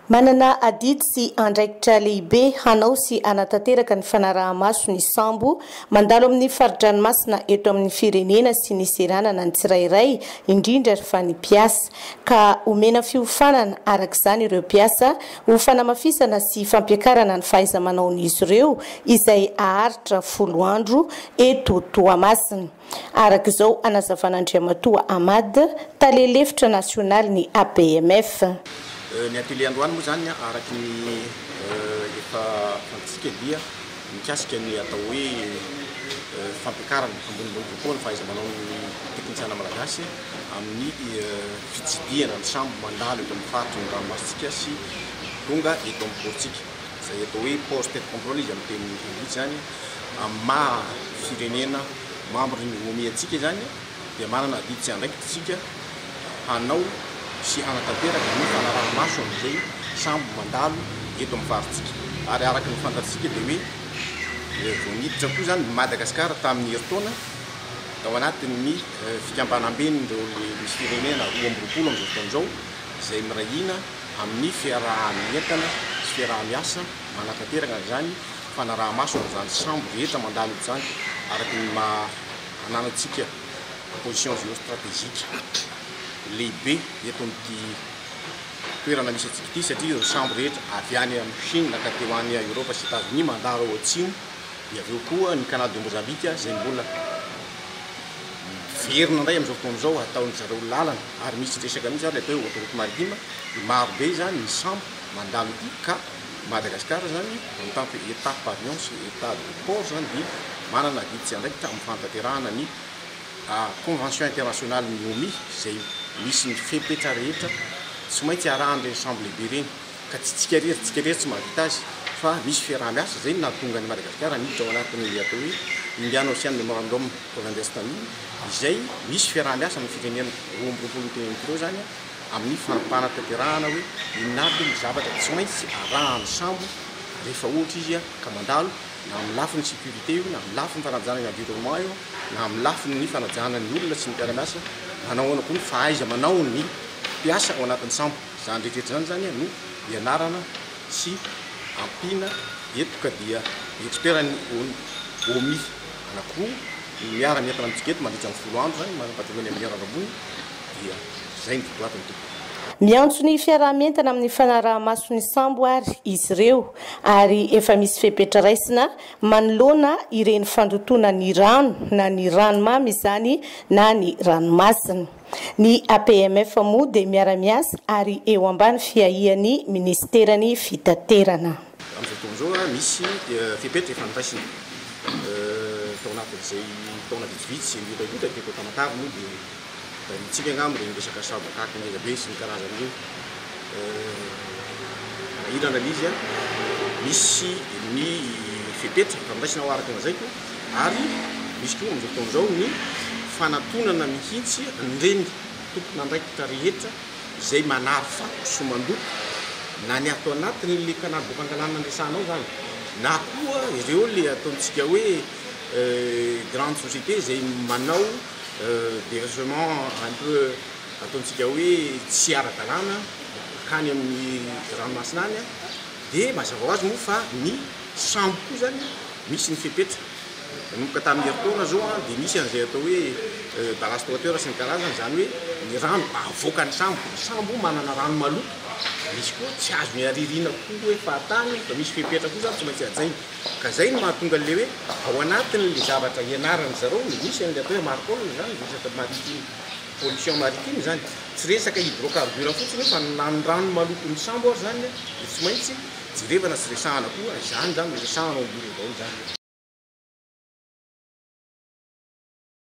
Manana adidy sy andraikitra lehibe hanao sy anatanteraka ny fanaraha-maso ny sambo mandalo amin'ny faridranomasina eto amin'ny firenena sy ny seranana ny tsirairay indrindra fa ny mpiasa ka omena fiofanana arak'izany ireo mpiasa ho fanamafisana sy fampiakarana ny fahaiza-manaon'izy ireo izay aharitra 10 andro eto Toamasina. Arak'izao anazavan'Andriamatoa Ahmad, talelefitra nasionaly ny APMF. Ny atelier androany moa zany araky ny efa fantatsika dia mikasika ny atao hoe fampiakarana ambonimbony kokoa ny fahaiza-manao ny teknisiana malagasy amin'ny fitsidihana ny sambo mandalo eto amin'ny faritry ny ranomasitsika sy tonga eto amin'ny portsika. Izay atao hoe poste de contrôle izy amin'ny teny anglisy zany amin'ny maha firenena membre ny OMI-tsika zany dia manana adidy sy andraikitra tsika hanao sy anatanteraka ny fanaraha-maso amin'izay sambo mandalo eto amin'ny faritsika. Ary araky ny fantatsika dia hoe vao niditra koa zany Madagasikara tamin'ny heritaona tao anatin'ny fikambanam-ben'ireo misy firenena 12 amin'izao fotoan'izao izay mirahina amin'ny fiaraha-mientana sy fiaraha-miasa manatanteraka zany fanaraha-maso amin'izany sambo rehetra mandalo eto zany araky ny ananantsika position géostratégique lehibe eto amin'ity toerana misy atsika ity satria ireo sambo rehetra avy any amin'ny Chine ka teo any Europa sy États-Unis mandalo ao atsimo dia aveo koa ny Canada de Mozambique izay mbola verina indray amin'izao fotoan'izao ataon'ny zareo lalana ary misy resaka mihitsy ary atao hoe autoroute maritime maro be zany ny sambo mandalo ity ka Madagasikara zany en tant que état pavillon sy état de port zany dia manana adidy sy andraikitra amin'ny fantanterahana ny convention internationale ny OMI izay misy ny fepetra rehetra tsy maintsy arahan'ireny sambo lehibe reny ka tsy tsika rery tsy mahavita azy fa misy fiaraha-miasa izay nahatonga ny Madagasikara niditra ao anatin'ny atao hoe Indian Ocean Memorandum of Understanding izay misy fiaraha-miasa amin'ny firenena 20 teny kireo zany amin'ny fanatanterahana hoe inona aby ny zavatra tsy maintsy arahan'ny sambo rehefa ohatra izy ka mandalo na amin'ny lafin'ny sécurité io na amin'ny lafin'ny fanajana ny environnement io na amin'ny lafin'ny fanajana ny olona sy ny mpiara-miasa manao koa ny fahaiza manao ny mpiasa ao anatin'ny sambo zany rehetra zany no ianarana sy ampiana eto ka dia expertny OMI anankiroa miara-mientana amintsika eto mandritra ny 10 andro zany manam-pahatonany amin'ny ararabony dia zay ny totoatiny tompoko. Miantso ny fiaraha-mientana amin'ny fanaraha-maso ny sambo ary izy ireo ary efa misy fepetra raisina manoloana ireny fandotona ny rano na ny ranomamy izany na ny ranomasina. Ny APMF moa dia miara-miasa ary eo ambany fiahian'ny ministerany fitaterana. Amin'izao fotoan'izao misy fepetra efa noraisina tao anatin'izay taona vitsivitsy mitagota dia tao Tamatavy moa dia mitsika angamba dia resaka sabakaky ngeza be sy ny karazany io irana izy misy ny fepetra efa noraisina ao araka n'izayko ary misy koa amin'izao fotoan'izao ny fanatonana mihitsy nireny tompona andraikitra rehetra izay manary fako sy mandoto na ny ato anatin'le canal de fangalanana andresanao zany na koa ireo le ataontsika hoe grande société izay manao déversement un peu ataontsika hoe tsy ara-dalàna kany amin'ny ranomasina any dia mazava ho azy moa fa ny sambo koa zany misy ny fepetra nomboka tamin'ny heritaona zao dia misy an'izay atao hoe balastorateur sy ny karazany zany hoe ny rano avoaka ny sambo manana rano maloto misy koa tsy azo miaririna koa hoe fahatany fa misy fepetra koa zany tsy maintsy ajainy ka zay no mahatonga le hoe ao anatin'le zavatra ianarany zareo misy an'le atao hoe marcole zany resaka maritime pollution maritime zany tsy resaka hydrocarbure fotsiny fa rano maloto ny sambo ary zany tsy maintsy jerevana sy resahana koa zany resahana ambony zao zany.